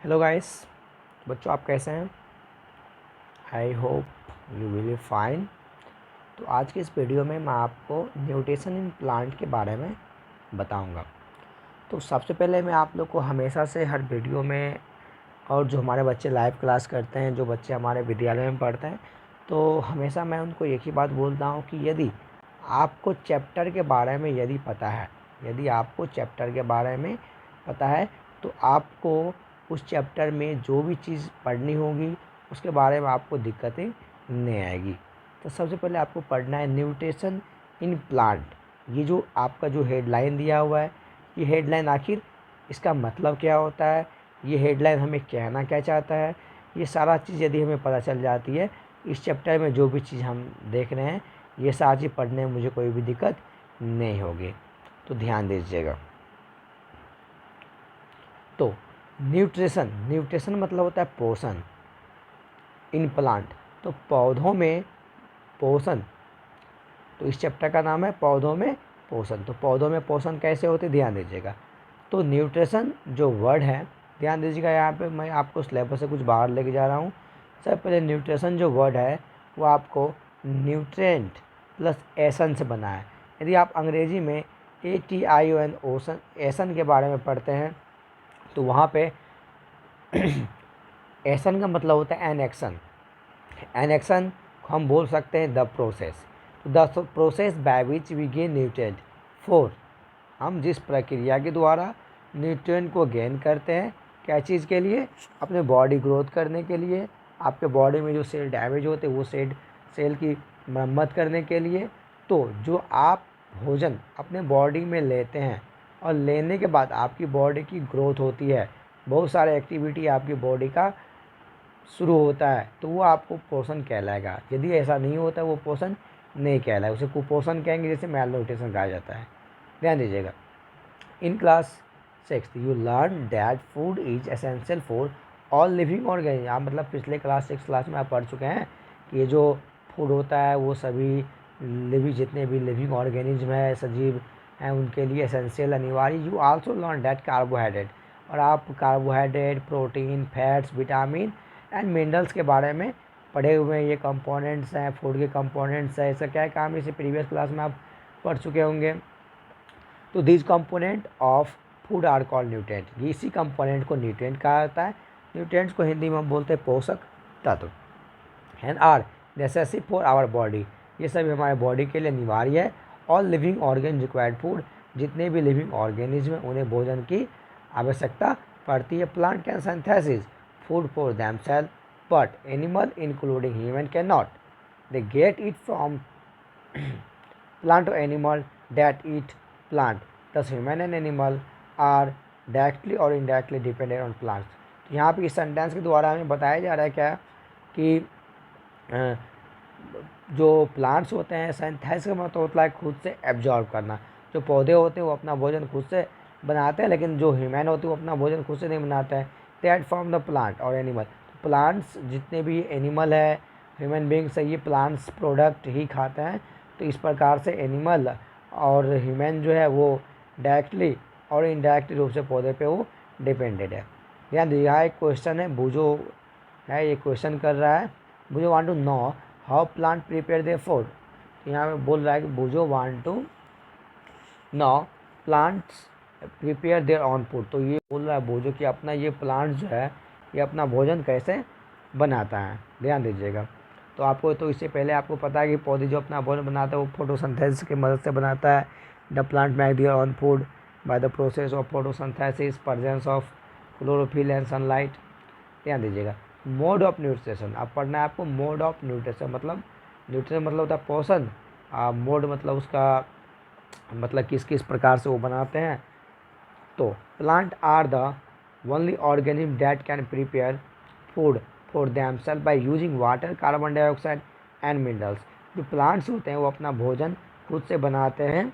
Hello guys, बच्चों आप कैसे हैं? I hope you will be fine. तो आज की इस वीडियो में मैं आपको न्यूट्रिशन इन प्लांट के बारे में बताऊंगा। तो सबसे पहले मैं आप लोग को हमेशा से हर वीडियो में, और जो हमारे बच्चे लाइव क्लास करते हैं, जो बच्चे हमारे विद्यालय में पढ़ते हैं, तो हमेशा मैं उनको एक ही बात बोलता हूँ कि यदि आपको चैप्टर के बारे में पता है तो आपको उस चैप्टर में जो भी चीज़ पढ़नी होगी उसके बारे में आपको दिक्कतें नहीं आएगी। तो सबसे पहले आपको पढ़ना है न्यूट्रिशन इन प्लांट। ये जो आपका जो हेडलाइन दिया हुआ है, ये हेडलाइन आखिर इसका मतलब क्या होता है, ये हेडलाइन हमें कहना क्या चाहता है, ये सारा चीज़ यदि हमें पता चल जाती है, इस चैप्टर में जो भी चीज़ हम देख रहे हैं ये सारी चीज़ पढ़ने में मुझे कोई भी दिक्कत नहीं होगी। तो ध्यान दीजिएगा। तो न्यूट्रिशन मतलब होता है पोषण। इन प्लांट तो पौधों में पोषण, तो इस चैप्टर का नाम है पौधों में पोषण। तो पौधों में पोषण कैसे होते, ध्यान दीजिएगा। तो न्यूट्रिशन जो वर्ड है, ध्यान दीजिएगा, यहाँ पे मैं आपको सिलेबस से कुछ बाहर लेके जा रहा हूँ। सबसे पहले न्यूट्रिशन जो वर्ड है वो आपको न्यूट्रिएंट प्लस एसन से बना है। यदि आप अंग्रेजी में ATION एसन के बारे में पढ़ते हैं तो वहाँ पे एसन का मतलब होता है एन एक्शन। एन एक्शन हम बोल सकते हैं the process. The process by which we gain nutrient for, हम जिस प्रक्रिया के द्वारा न्यूट्रिएंट को गेन करते हैं, क्या चीज़ के लिए, अपने बॉडी ग्रोथ करने के लिए, आपके बॉडी में जो सेल डैमेज होते हैं वो सेल की मरम्मत करने के लिए। तो जो आप भोजन अपने बॉडी में लेते हैं और लेने के बाद आपकी बॉडी की ग्रोथ होती है, बहुत सारे एक्टिविटी आपकी बॉडी का शुरू होता है, तो वो आपको पोषण कहलाएगा। यदि ऐसा नहीं होता वो पोषण नहीं कहलाएगा, उसे कुपोषण कहेंगे, जैसे मैल न्यूट्रिशन कहा जाता है। ध्यान दीजिएगा। In class 6 you learn that food is essential for all living organism. आप मतलब पिछले क्लास में आप पढ़ चुके हैं कि ये जो फूड होता है वो सभी जितने भी लिविंग ऑर्गेनिज्म है, सजीव हैं, उनके लिए एसेंशियल अनिवार्य। You also learn that carbohydrate, और आप carbohydrate, protein, fats, vitamin and minerals के बारे में पढ़े हुए हैं। ये कंपोनेंट्स हैं, फूड के कंपोनेंट्स हैं। इसका क्या काम है, इसे प्रीवियस क्लास में आप पढ़ चुके होंगे। तो this component of food are called nutrient. ये इसी कंपोनेंट को न्यूट्रिएंट कहा जाता है। न्यूट्रिएंट्स को हिंदी में हम बोलते हैं पोषक तत्व। And are necessary for our body, ये सभी हमारे बॉडी के लिए अनिवार्य है। All living organ required food, जितने भी लिविंग ऑर्गेनिज्म हैं उन्हें भोजन की आवश्यकता पड़ती है। Plant can synthesis food for themselves but animal including human can not. They get it from plant or animal that eat plant. Thus human and animal are directly or indirectly dependent on plants. तो यहाँ पे इस sentence के द्वारा हमें बताया जा रहा है क्या कि जो प्लांट्स होते हैं, सिंथेसिस का मतलब होता है खुद से एब्जॉर्ब करना। जो पौधे होते हैं वो अपना भोजन खुद से बनाते हैं, लेकिन जो ह्यूमन होते हैं वो अपना भोजन खुद से नहीं बनाते हैं। दैट फ्रॉम द प्लांट और एनिमल, प्लांट्स जितने भी एनिमल है, ह्यूमन बींग्स है, ये प्लांट्स प्रोडक्ट ही खाते हैं। तो इस प्रकार से एनिमल और ह्यूमन जो है वो डायरेक्टली और इनडायरेक्टली रूप से पौधे पे वो डिपेंडेड है। ध्यान दीजिए, यहाँ एक क्वेश्चन है, बुजो है, ये क्वेश्चन कर रहा है, Boojho want to know how plant prepare their food. यहाँ पे बोल रहा है कि Boojho want to know plants prepare their own food. तो ये बोल रहा है बुजो कि अपना ये प्लांट जो है ये अपना भोजन कैसे बनाता है। ध्यान दीजिएगा। तो आपको तो इससे पहले आपको पता है कि पौधे जो अपना भोजन बनाता है वो फोटोसिंथेसिस की मदद से बनाता है। The plant make their own food by the process of photosynthesis, presence of chlorophyll and sunlight. ध्यान दीजिएगा। मोड ऑफ न्यूट्रिशन, अब पढ़ना है आपको मोड ऑफ न्यूट्रिशन। मतलब न्यूट्रिशन मतलब होता है पोषण, मोड मतलब उसका मतलब किस किस प्रकार से वो बनाते हैं। तो plant are the only organism that can prepare food for themselves by using water, carbon dioxide and minerals. जो प्लांट्स होते हैं वो अपना भोजन खुद से बनाते हैं,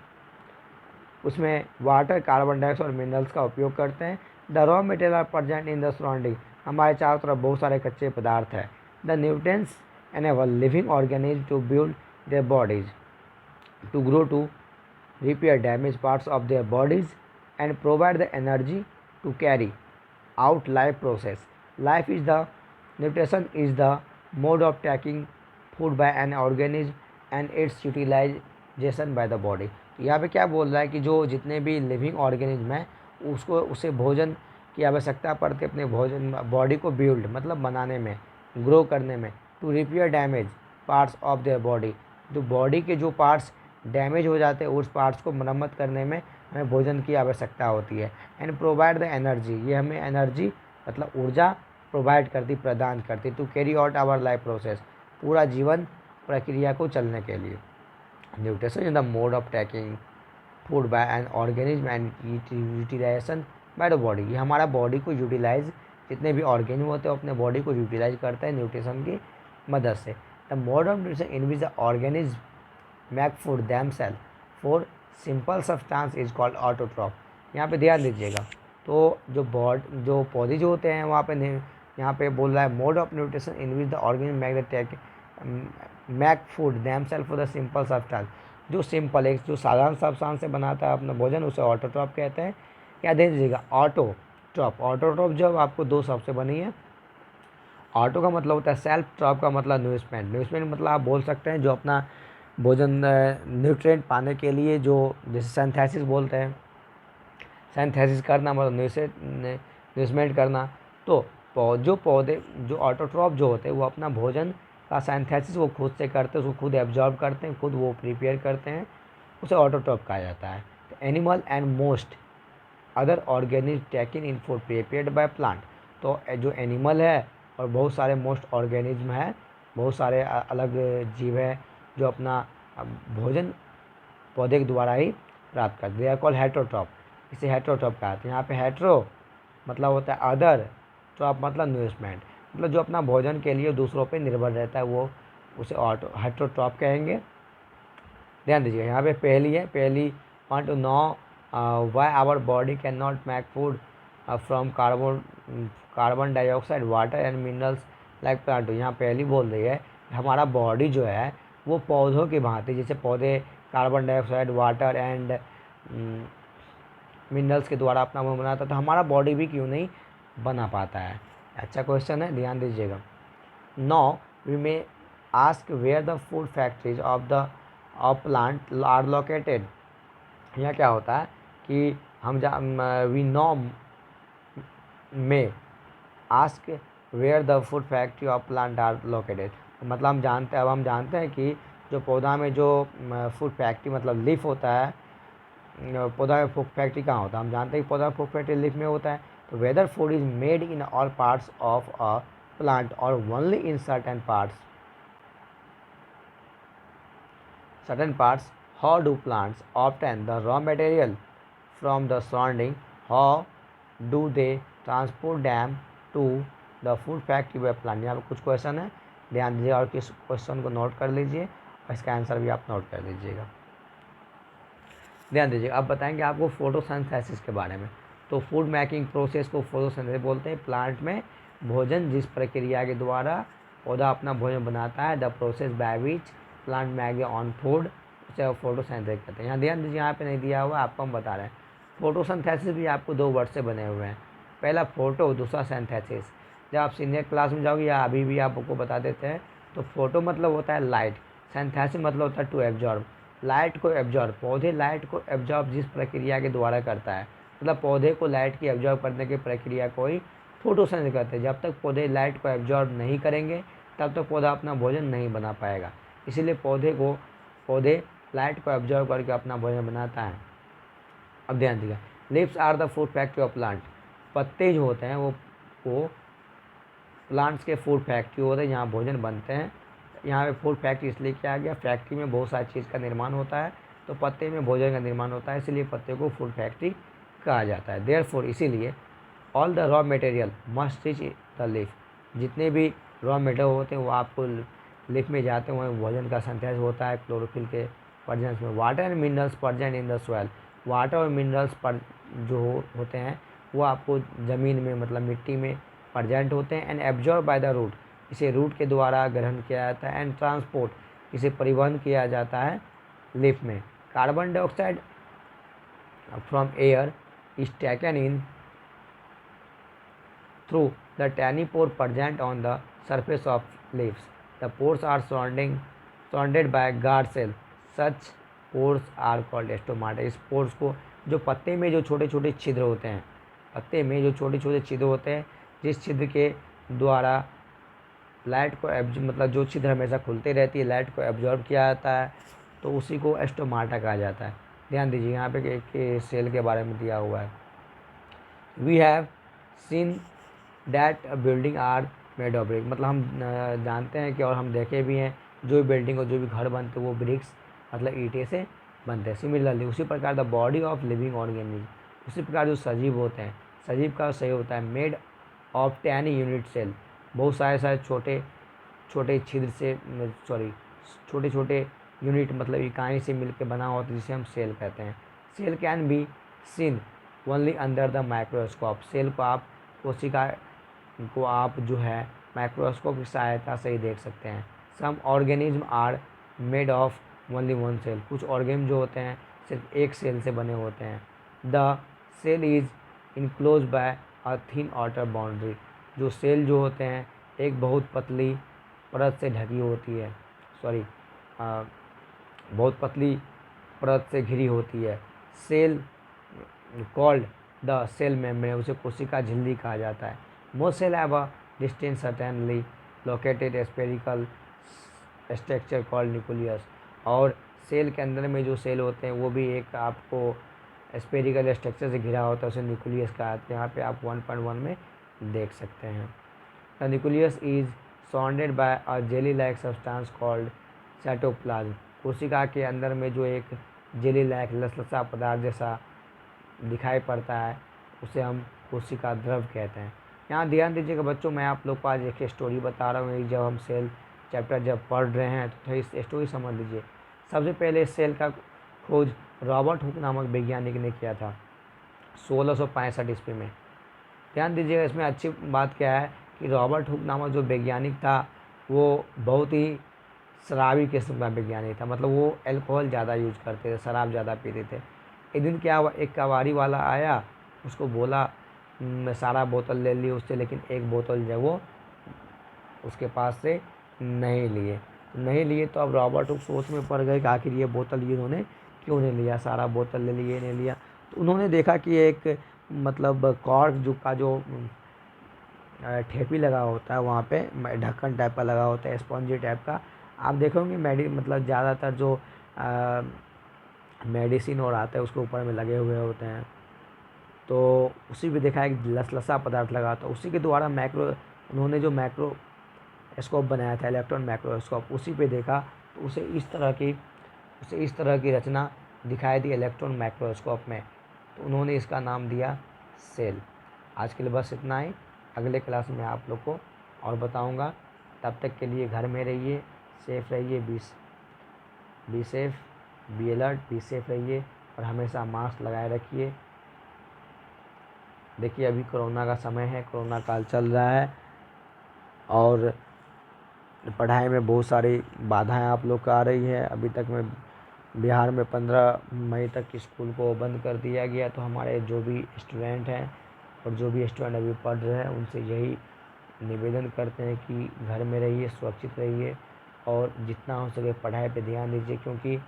उसमें वाटर, कार्बन डाइऑक्साइड और मिनरल्स का उपयोग करते हैं। The raw material are present in the surrounding, हमारे चारों तरफ बहुत सारे कच्चे पदार्थ हैं। The nutrients enable living organism to build their bodies, to grow, to repair damaged parts of their bodies and provide the energy to carry out life process. Life is the nutrition is the mode of taking food by an organism and its utilization by the body. तो यहाँ पे क्या बोल रहा है कि जो जितने भी लिविंग ऑर्गेनिज्म हैं उसको उसे भोजन की आवश्यकता पड़ती है अपने भोजन बॉडी को बिल्ड मतलब बनाने में, ग्रो करने में, to repair damage parts of their body. तो बॉडी के जो पार्ट्स डैमेज हो जाते हैं उस पार्ट्स को मरम्मत करने में हमें भोजन की आवश्यकता होती है। एंड प्रोवाइड द एनर्जी, ये हमें एनर्जी मतलब ऊर्जा प्रोवाइड करती, प्रदान करती to carry out our life process, पूरा जीवन प्रक्रिया को चलने के लिए। Nutrition in the mode of taking food by an organism and utilization by the body, ये हमारा बॉडी को यूटिलाइज, जितने भी ऑर्गेनिज्म होते हैं अपने बॉडी को यूटिलाइज करते हैं न्यूट्रिशन की मदद से। The mode of nutrition in which the organism make food themselves for simple substance is called autotroph. यहाँ पे ध्यान दीजिएगा, तो जो पौधे जो होते हैं वहाँ पे यहाँ पे बोल रहा है mode of nutrition in which the organism make food themselves for the simple substance, जो सिंपल एक जो साधारण सब्सटेंस से बनाता है अपना भोजन उसे ऑटोट्रॉफ कहते हैं। क्या दे दीजिएगा, ऑटोट्रॉफ। ऑटोट्रॉफ जब आपको दो शब्द से बनी है, ऑटो का मतलब होता है सेल्फ, ट्रॉप का मतलब न्यूट्रिएंट। न्यूट्रिएंट मतलब आप बोल सकते हैं जो अपना भोजन न्यूट्रिएंट पाने के लिए जो जैसे सिंथेसिस बोलते हैं, सिंथेसिस करना मतलब न्यूट्रिएंट करना। तो जो पौधे जो ऑटोट्रॉफ जो होते हैं वो अपना भोजन का सिंथेसिस वो खुद से करते हैं, उसको खुद एब्जॉर्ब करते हैं, खुद वो प्रिपेयर करते हैं, उसे ऑटोट्रॉफ कहा जाता है। तो animal and most other organism taken in food prepared by plant, तो जो एनिमल है और बहुत सारे मोस्ट ऑर्गेनिज्म है, बहुत सारे अलग जीव है जो अपना भोजन पौधे के द्वारा ही प्राप्त करते हैं। दे आर कॉल्ड हेटेरोट्रॉफ, इसे हेटेरोट्रॉफ कहते हैं। यहाँ पे हेटेरो मतलब होता है अदर, ट्रॉप मतलब न्यूट्रिएंट, मतलब जो अपना भोजन के लिए दूसरों पे निर्भर रहता है वो उसे हेटेरोट्रॉफ कहेंगे। ध्यान दीजिए यहाँ पे पहली want to know why our body can not make food from carbon dioxide water and minerals like plant. यहाँ पहली बोल रही है हमारा बॉडी जो है वो पौधों की भांति, जैसे पौधे carbon dioxide water and minerals के द्वारा अपना वो बनाता है, तो हमारा बॉडी भी क्यों नहीं बना पाता है। अच्छा क्वेश्चन है, ध्यान दीजिएगा। Now we may ask where the food factories of plant are located. यहाँ क्या होता है कि हम we know may ask where the food factory of plant are located, मतलब हम जानते हैं कि जो पौधा में जो फूड फैक्ट्री मतलब लीफ होता है, पौधा में फूड फैक्ट्री कहाँ होता है, हम जानते हैं कि पौधा में फूड फैक्ट्री लीफ में होता है। तो whether food is made in all parts of a plant और only in certain parts, how do plants obtain the raw material from the surrounding, how do they transport them to the food factory by plant. यहाँ पर कुछ question है, ध्यान दीजिए और किस question को नोट कर लीजिए और इसका आंसर भी आप नोट कर लीजिएगा। ध्यान दीजिए, अब बताएंगे आपको फोटोसिंथेसिस के बारे में। तो फूड मेकिंग प्रोसेस को फोटोसिंथेसिस बोलते हैं। प्लांट में भोजन जिस प्रक्रिया के द्वारा पौधा अपना भोजन बनाता है, the process by which plant make on food, उसे फोटोसिंथेसिस कहते हैं। यहाँ ध्यान दीजिए, यहाँ पे नहीं दिया हुआ, आपको हम बता रहे हैं। फोटोसिंथेसिस भी आपको दो वर्ड से बने हुए हैं, पहला फोटो, दूसरा सिंथेसिस। जब आप सीनियर क्लास में जाओगे या अभी भी आपको बता देते हैं, तो फोटो मतलब होता है लाइट, सिंथेसिस मतलब होता है टू एब्जॉर्ब, लाइट को एब्जॉर्ब। पौधे लाइट को एब्जॉर्ब जिस प्रक्रिया के द्वारा करता है, मतलब पौधे को लाइट की एब्जॉर्ब करने की प्रक्रिया को ही फोटोसिंथेसिस कहते हैं। जब तक पौधे लाइट को एब्जॉर्ब नहीं करेंगे तब तक पौधा अपना भोजन नहीं बना पाएगा, इसीलिए पौधे लाइट को एब्जॉर्ब करके अपना भोजन बनाता है। अब ध्यान दीजिए, leaves are the food factory of plant, पत्ते जो होते हैं वो प्लांट्स के फूड फैक्ट्री होते हैं जहाँ भोजन बनते हैं। यहाँ पे फूड फैक्ट्री इसलिए किया गया, फैक्ट्री में बहुत सारी चीज़ का निर्माण होता है, तो पत्ते में भोजन का निर्माण होता है, इसलिए पत्ते को फूड फैक्ट्री कहा जाता है। देयरफॉर इसीलिए all the raw material must reach the leaf, जितने भी रॉ मटेरियल होते हैं वो आपको लीफ में जाते हैं, वहीं भोजन का सिंथेसिस होता है क्लोरोफिल के प्रेजेंस में। Water and minerals present in the soil, water और मिनरल्स पर जो होते हैं वो आपको ज़मीन में मतलब मिट्टी में प्रेजेंट होते हैं। And absorb by the root, इसे रूट के द्वारा ग्रहण किया जाता है। एंड ट्रांसपोर्ट, इसे परिवहन किया जाता है लीफ में। Carbon dioxide from air is taken in through the tiny pore present on the surface of leaves. The pores are surrounded by guard cell. Such pores are called stomata. इस pores को, जो पत्ते में जो छोटे छोटे छिद्र होते हैं, पत्ते में जो छोटे छोटे छिद्र होते हैं, जिस छिद्र के द्वारा लाइट को मतलब जो छिद्र हमेशा खुलते रहती है, लाइट को एब्जॉर्ब किया जाता है, तो उसी को स्टोमाटा कहा जाता है। ध्यान दीजिए यहाँ पे एक सेल के बारे में दिया हुआ है। We have seen that building are made of brick, मतलब हम जानते हैं कि और हम देखे भी हैं जो भी बिल्डिंग और जो भी घर बनते हैं वो ब्रिक्स मतलब ईंटे से बनते हैं। सिमिलरली उसी प्रकार the body of living organism, उसी प्रकार जो सजीव होते हैं, सजीव का सही होता है made of Taini unit cell, बहुत सारे छोटे छोटे छिद्र से छोटे छोटे यूनिट मतलब इकाई से मिलकर बना होता है, जिसे हम सेल कहते हैं। Cell can be seen only under the microscope, cell को आप कोशिका को आप जो है माइक्रोस्कोप की सहायता से ही देख सकते हैं। Some organism are made of only one cell, कुछ ऑर्गेनिज्म जो होते हैं सिर्फ एक सेल से बने होते हैं। The cell is enclose by a thin outer boundary, जो सेल जो होते हैं एक बहुत पतली परत से ढकी होती है, बहुत पतली परत से घिरी होती है। Cell called the cell membrane, उसे कोशिका झिल्ली कहा जाता है। Most cell have a distant certainly located spherical structure called nucleus, और सेल के अंदर में जो सेल होते हैं वो भी एक आपको स्फेरिकल स्ट्रक्चर से घिरा होता है, उसे न्यूक्लियस कहा जाता है। यहाँ पे आप 1.1 में देख सकते हैं। The nucleus is surrounded by a jelly like substance called cytoplasm, कोशिका के अंदर में जो एक जेली लाइक लसलसा पदार्थ जैसा दिखाई पड़ता है उसे हम कोशिका द्रव कहते हैं। यहाँ ध्यान दीजिएगा बच्चों, मैं आप लोग को आज एक स्टोरी बता रहा हूँ। जब हम सेल चैप्टर जब पढ़ रहे हैं तो थोड़ी स्टोरी समझ लीजिए। सबसे पहले सेल का खोज रॉबर्ट हुक नामक वैज्ञानिक ने किया था 1665 ईस्वी में। ध्यान दीजिएगा, इसमें अच्छी बात क्या है कि रॉबर्ट हुक नामक जो वैज्ञानिक था वो बहुत ही शराबी किस्म का वैज्ञानिक था, मतलब वो अल्कोहल ज़्यादा यूज करते थे, शराब ज़्यादा पीते थे। एक दिन क्या हुआ, एक कबाड़ी वाला आया, उसको बोला मैं सारा बोतल ले ली उससे, लेकिन एक बोतल जो वो उसके पास से नहीं लिए तो अब रॉबर्ट हुक सोच में पड़ गए कि आखिर ये बोतल ये उन्होंने क्यों नहीं लिया, सारा बोतल ले लिए नहीं लिया। तो उन्होंने देखा कि एक मतलब कॉर्क जो का जो ठेपी लगा होता है वहाँ पे ढक्कन टाइप का लगा होता है, स्पॉन्जी टाइप का। आप देखोगे मतलब ज़्यादातर जो मेडिसिन और आता है उसके ऊपर में लगे हुए होते हैं, तो उसी पे देखा एक लसलसा पदार्थ लगा था। उसी के द्वारा उन्होंने जो माइक्रोस्कोप बनाया था, इलेक्ट्रॉन माइक्रोस्कोप, उसी पे देखा तो उसे इस तरह की रचना दिखाई दी इलेक्ट्रॉन माइक्रोस्कोप में, तो उन्होंने इसका नाम दिया सेल। आज के लिए बस इतना ही, अगले क्लास में आप लोग को और बताऊंगा। तब तक के लिए घर में रहिए, सेफ रहिए, be safe, be alert, be safe रहिए और हमेशा मास्क लगाए रखिए। देखिए अभी कोरोना का समय है, कोरोना काल चल रहा है और पढ़ाई में बहुत सारी बाधाएं आप लोग को आ रही है। अभी तक में बिहार में 15 मई तक स्कूल को बंद कर दिया गया, तो हमारे जो भी स्टूडेंट हैं और जो भी स्टूडेंट अभी पढ़ रहे हैं उनसे यही निवेदन करते हैं कि घर में रहिए, सुरक्षित रहिए और जितना हो सके पढ़ाई पे ध्यान दीजिए, क्योंकि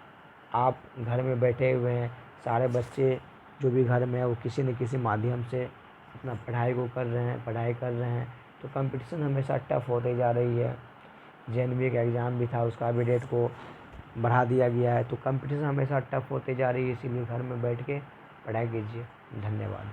आप घर में बैठे हुए हैं, सारे बच्चे जो भी घर में है वो किसी न किसी माध्यम से अपना पढ़ाई कर रहे हैं, तो कंपटीशन हमेशा टफ होते जा रही है। जेएनवी का एग्ज़ाम भी था, उसका भी डेट को बढ़ा दिया गया है, तो कंपटीशन हमेशा टफ होते जा रही है, इसीलिए घर में बैठ के पढ़ाई कीजिए। धन्यवाद।